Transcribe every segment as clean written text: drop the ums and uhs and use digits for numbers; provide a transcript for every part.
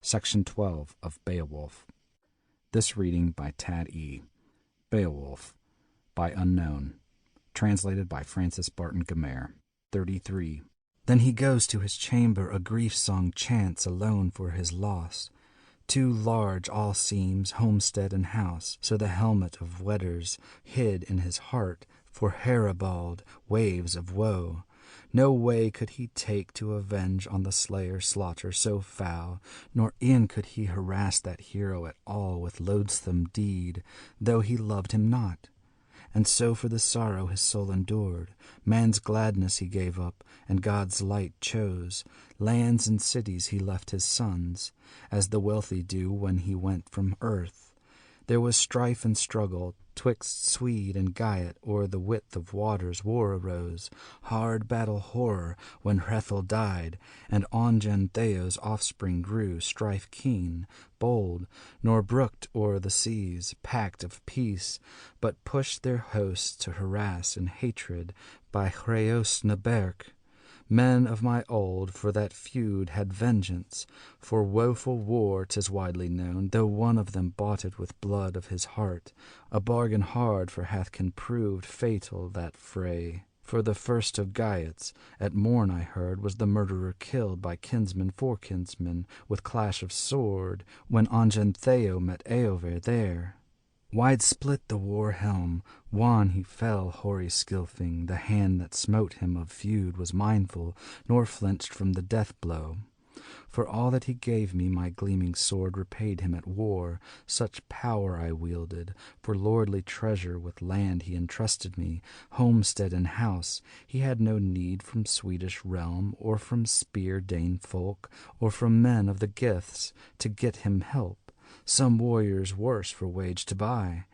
Section 12 of Beowulf. This reading by Tad E. Beowulf, by Unknown. Translated by Francis Barton Gummere. 33. Then he goes to his chamber, a grief song chants alone for his loss. Too large all seems, homestead and house, so the helmet of Weders hid in his heart for Heribald waves of woe. No way could he take to avenge on the slayer slaughter so foul, nor e'en could he harass that hero at all with loathsome deed, though he loved him not. And so for the sorrow his soul endured, man's gladness he gave up, and God's light chose. Lands and cities he left his sons, as the wealthy do when he went from earth. There was strife and struggle, twixt Swede and Geat, o'er the width of waters war arose, hard battle horror when Hrethel died, and Ongen Theo's offspring grew, strife keen, bold, nor brooked o'er the seas, pact of peace, but pushed their hosts to harass and hatred by Hreosnaberg. Men of my old for that feud had vengeance, for woeful war 'tis widely known, though one of them bought it with blood of his heart, a bargain hard for Hathkin proved fatal that fray. For the first of Geats, at morn I heard, was the murderer killed by kinsman for kinsman, with clash of sword, when Ongen Theo met Eover there. Wide split the war helm, wan he fell, hoary Skilfing, the hand that smote him of feud was mindful, nor flinched from the death blow. For all that he gave me, my gleaming sword repaid him at war, such power I wielded, for lordly treasure with land he entrusted me, homestead and house, he had no need from Swedish realm, or from spear Dane folk, or from men of the Giths, to get him help. Some warriors worse for wage to buy.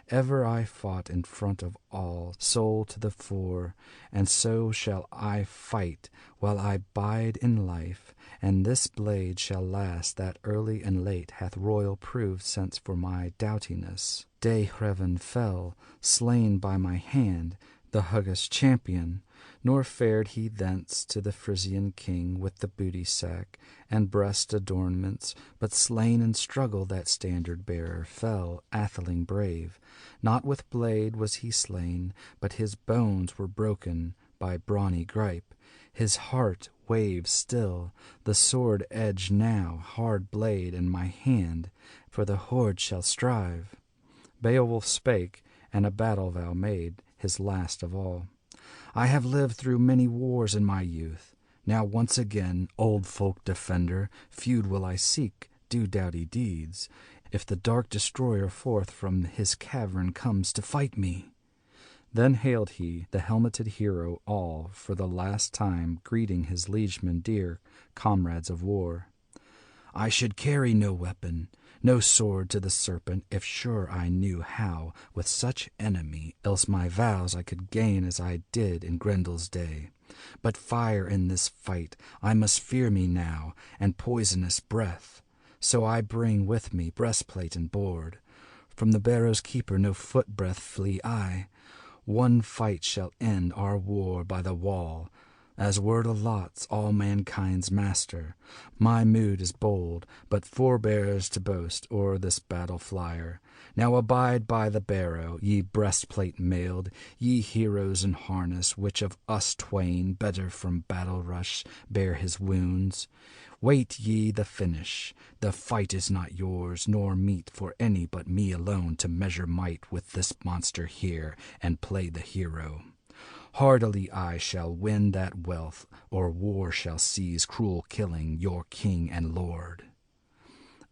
Ever I fought in front of all, soul to the fore, and so shall I fight while I bide in life, and this blade shall last that early and late hath royal proved sense for my doughtiness. Dehreven fell, slain by my hand, the Huggas champion, nor fared he thence to the Frisian king with the booty sack and breast adornments, but slain in struggle that standard-bearer fell, atheling brave. Not with blade was he slain, but his bones were broken by brawny gripe. His heart waves still, the sword edge now, hard blade in my hand, for the horde shall strive. Beowulf spake, and a battle vow made, his last of all. I have lived through many wars in my youth. Now once again, old folk defender, feud will I seek, do doughty deeds, if the dark destroyer forth from his cavern comes to fight me. Then hailed he, the helmeted hero, all, for the last time, greeting his liegemen dear, comrades of war. I should carry no weapon, no sword to the serpent, if sure I knew how, with such enemy, else my vows I could gain as I did in Grendel's day. But fire in this fight, I must fear me now, and poisonous breath. So I bring with me breastplate and board. From the barrow's keeper no foot breath flee I. One fight shall end our war by the wall, as word allots all mankind's master. My mood is bold, but forbears to boast o'er this battle flyer. Now abide by the barrow, ye breastplate mailed, ye heroes in harness, which of us twain better from battle rush bear his wounds. Wait ye the finish. The fight is not yours, nor meet for any but me alone to measure might with this monster here and play the hero. Hardily I shall win that wealth, or war shall seize cruel killing your king and lord.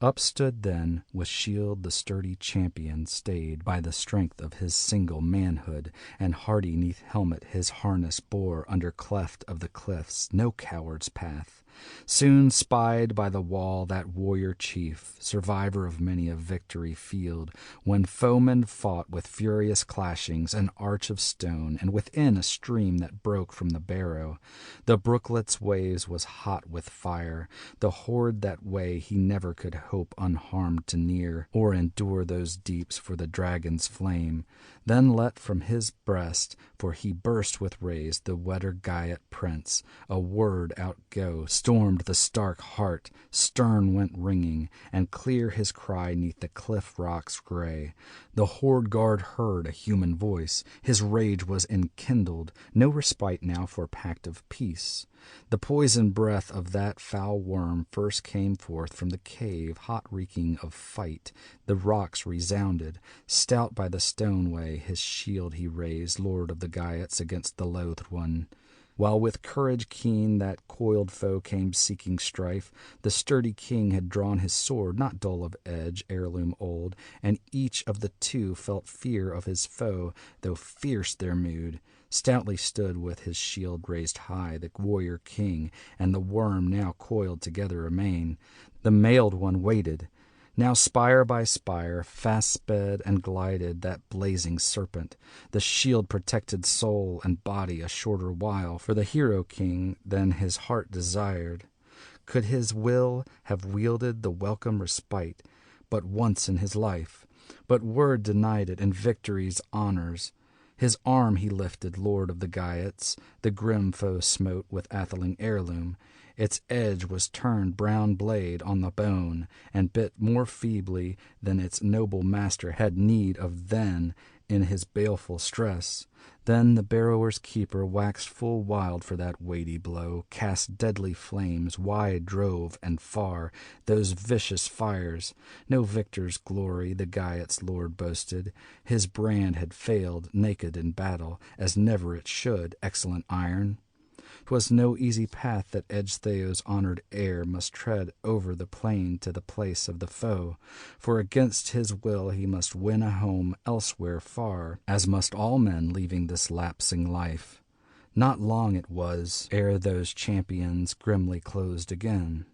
Up stood then with shield the sturdy champion, stayed by the strength of his single manhood, and hardy 'neath helmet his harness bore under cleft of the cliffs no coward's path. Soon spied by the wall that warrior chief, survivor of many a victory field, when foemen fought with furious clashings, an arch of stone, and within a stream that broke from the barrow. The brooklet's waves was hot with fire, the horde that way he never could hope unharmed to near, or endure those deeps for the dragon's flame. Then let from his breast, for he burst with rage, the Weder Geat prince, a word outgo, stormed the stark heart, stern went ringing, and clear his cry 'neath the cliff rocks gray. The horde guard heard a human voice, his rage was enkindled, no respite now for pact of peace. The poison breath of that foul worm first came forth from the cave, hot reeking of fight. The rocks resounded. Stout by the stoneway, his shield he raised, lord of the Geats, against the loathed one. While with courage keen that coiled foe came seeking strife, the sturdy king had drawn his sword, not dull of edge, heirloom old, and each of the two felt fear of his foe, though fierce their mood. Stoutly stood with his shield raised high the warrior king, and the worm now coiled together amain. The mailed one waited. Now spire by spire fast sped and glided that blazing serpent, the shield-protected soul and body a shorter while for the hero king than his heart desired. Could his will have wielded the welcome respite but once in his life, but word denied it in victory's honors. His arm he lifted, lord of the Geats, the grim foe smote with atheling heirloom. Its edge was turned brown blade on the bone, and bit more feebly than its noble master had need of then in his baleful stress. Then the barrower's keeper waxed full wild for that weighty blow, cast deadly flames, wide drove and far, those vicious fires. No victor's glory the Geats' lord boasted. His brand had failed, naked in battle, as never it should, excellent iron. 'Twas no easy path that Ecgtheow's honored heir must tread over the plain to the place of the foe, for against his will he must win a home elsewhere far, as must all men leaving this lapsing life. Not long it was ere those champions grimly closed again.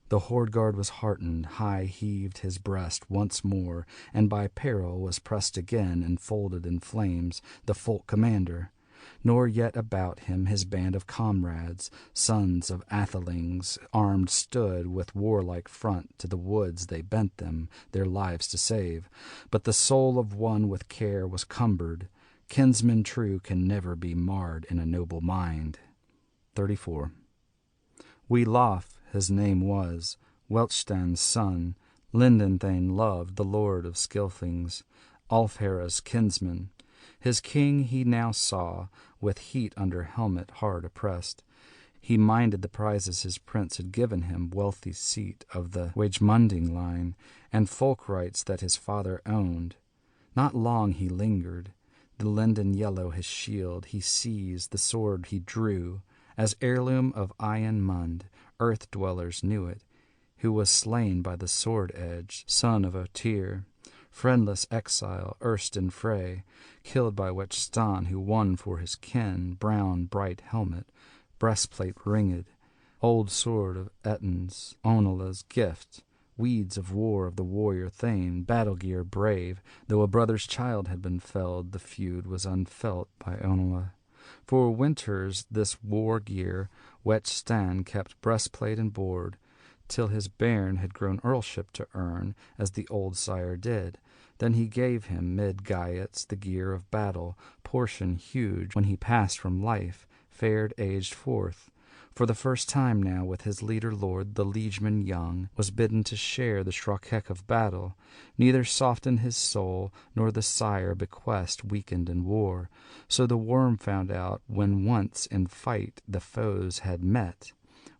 The horde guard was heartened, high heaved his breast once more, and by peril was pressed again, enfolded in flames, the folk commander. Nor yet about him his band of comrades, sons of athelings, armed stood with warlike front, to the woods they bent them, their lives to save. But the soul of one with care was cumbered. Kinsman true can never be marred in a noble mind. 34. Welof his name was, Welchstan's son, Lindenthane loved, the lord of Skilfings, Alfhera's kinsman. His king he now saw, with heat under helmet hard oppressed. He minded the prizes his prince had given him, wealthy seat of the Wagemunding line, and folk rights that his father owned. Not long he lingered. The linden yellow his shield he seized, the sword he drew, as heirloom of Ian Mund, earth-dwellers knew it, who was slain by the sword edge, son of Otyr. Friendless exile, erst in fray, killed by Wechstan, who won for his kin brown bright helmet, breastplate ringed, old sword of Eton's, Onula's gift, weeds of war of the warrior Thane, battle gear brave. Though a brother's child had been felled, the feud was unfelt by Onula. For winters this war gear Wechstan kept breastplate and board, till his bairn had grown earlship to earn, as the old sire did. Then he gave him, mid Geats, the gear of battle, portion huge, when he passed from life, fared aged forth. For the first time now with his leader lord, the liegeman young, was bidden to share the shrockheck of battle. Neither softened his soul, nor the sire bequest weakened in war. So the worm found out, when once in fight the foes had met.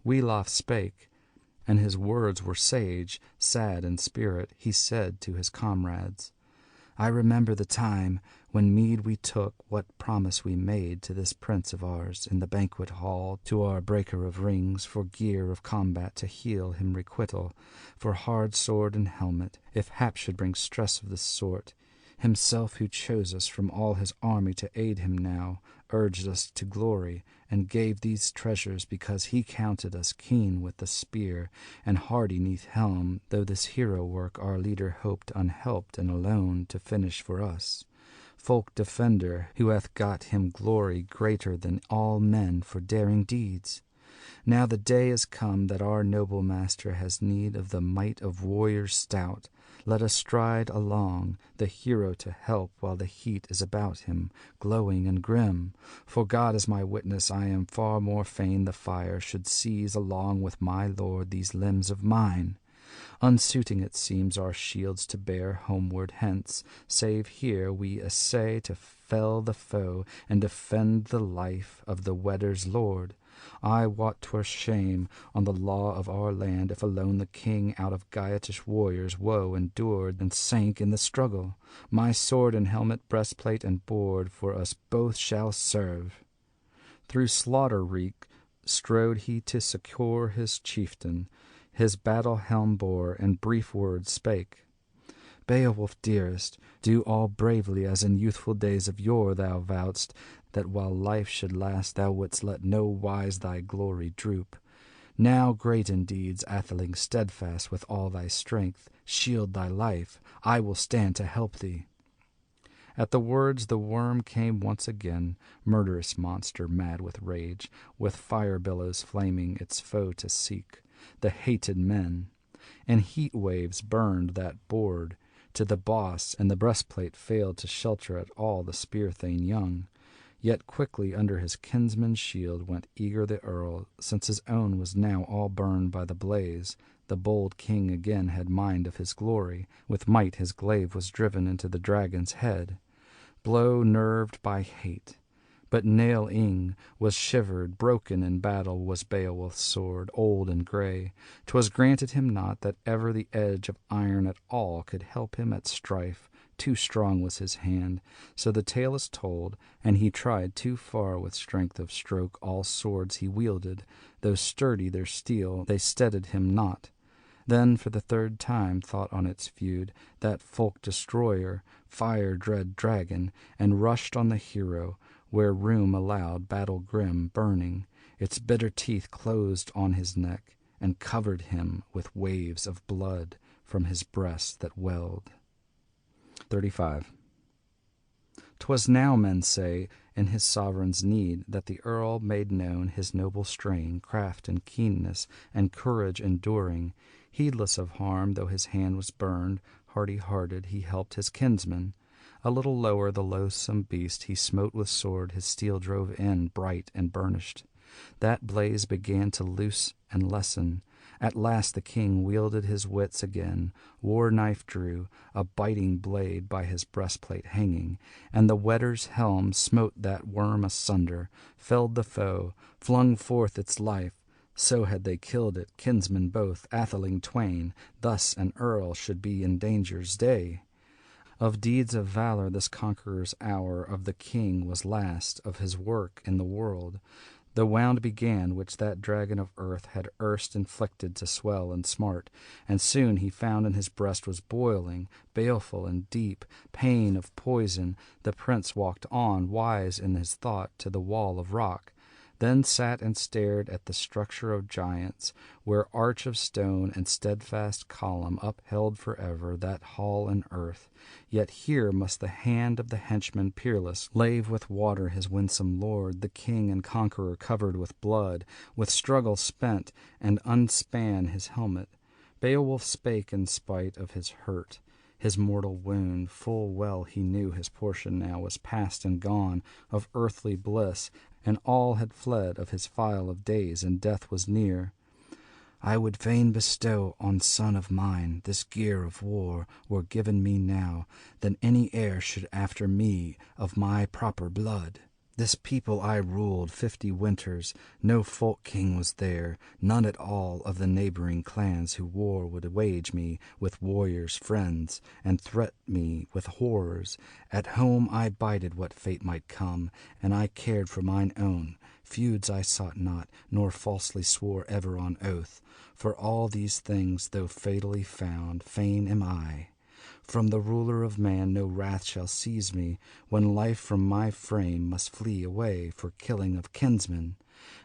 Welof spake, and his words were sage. Sad in spirit, he said to his comrades, I remember the time when mead we took, what promise we made to this prince of ours in the banquet hall, to our breaker of rings, for gear of combat to heal him requital, for hard sword and helmet, if hap should bring stress of this sort. Himself who chose us from all his army to aid him now, urged us to glory, and gave these treasures because he counted us keen with the spear, and hardy neath helm, though this hero work our leader hoped unhelped and alone to finish for us. Folk defender, who hath got him glory greater than all men for daring deeds. Now the day is come that our noble master has need of the might of warriors stout. Let us stride along, the hero to help, while the heat is about him, glowing and grim. For God is my witness, I am far more fain the fire should seize along with my lord these limbs of mine. Unsuiting it seems our shields to bear homeward hence, save here we essay to fell the foe and defend the life of the wedder's lord. I wot 'twere shame on the law of our land if alone the king out of Geatish warriors woe endured and sank in the struggle. My sword and helmet, breastplate and board for us both shall serve. Through slaughter reek strode he to succour his chieftain, his battle helm bore, and brief words spake. Beowulf, dearest, do all bravely as in youthful days of yore thou vowedst, that while life should last thou wouldst let no wise thy glory droop. Now great in deeds, atheling steadfast with all thy strength, shield thy life, I will stand to help thee. At the words the worm came once again, murderous monster mad with rage, with fire billows flaming its foe to seek, the hated men. And heat waves burned that board to the boss, and the breastplate failed to shelter at all the spear-thane young. Yet quickly under his kinsman's shield went eager the earl, since his own was now all burned by the blaze. The bold king again had mind of his glory, with might his glaive was driven into the dragon's head. Blow nerved by hate, but nail-ing was shivered, broken in battle was Beowulf's sword, old and grey. 'Twas granted him not that ever the edge of iron at all could help him at strife. Too strong was his hand, so the tale is told, and he tried too far with strength of stroke all swords he wielded. Though sturdy their steel, they steadied him not. Then for the third time thought on its feud, that folk-destroyer, fire-dread dragon, and rushed on the hero, where room allowed, battle grim, burning. Its bitter teeth closed on his neck, and covered him with waves of blood from his breast that welled. 35. 'Twas now, men say, in his sovereign's need, that the earl made known his noble strain, craft and keenness, and courage enduring. Heedless of harm, though his hand was burned, hardy-hearted he helped his kinsman. A little lower the loathsome beast he smote with sword, his steel drove in, bright and burnished. That blaze began to loose and lessen. At last the king wielded his wits again, war-knife drew, a biting blade by his breastplate hanging, and the wedder's helm smote that worm asunder, felled the foe, flung forth its life. So had they killed it, kinsmen both, atheling twain, thus an earl should be in danger's day. Of deeds of valor this conqueror's hour of the king was last of his work in the world. The wound began which that dragon of earth had erst inflicted to swell and smart, and soon he found in his breast was boiling, baleful and deep, pain of poison. The prince walked on, wise in his thought, to the wall of rock. Then sat and stared at the structure of giants, where arch of stone and steadfast column upheld forever that hall and earth. Yet here must the hand of the henchman peerless lave with water his winsome lord, the king and conqueror covered with blood, with struggle spent, and unspan his helmet. Beowulf spake in spite of his hurt, his mortal wound. Full well he knew his portion now was past and gone of earthly bliss, and all had fled of his file of days, and death was near. I would fain bestow on son of mine this gear of war, were given me now, than any heir should after me of my proper blood. This people I ruled 50 winters, no folk king was there, none at all of the neighboring clans who war would wage me with warriors' friends, and threat me with horrors. At home I bided what fate might come, and I cared for mine own. Feuds I sought not, nor falsely swore ever on oath. For all these things, though fatally found, fain am I. From the ruler of man no wrath shall seize me, when life from my frame must flee away for killing of kinsmen.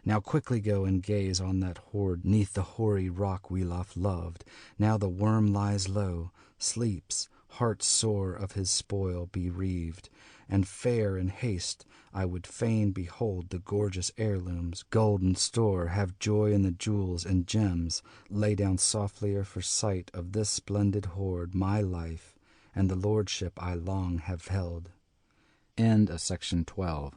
Now quickly go and gaze on that hoard 'neath the hoary rock we oft loved. Now the worm lies low, sleeps, heart sore of his spoil bereaved. and fare in haste. I would fain behold the gorgeous heirlooms, golden store, have joy in the jewels and gems, lay down softlier for sight of this splendid hoard, my life, and the lordship I long have held. End of section 12.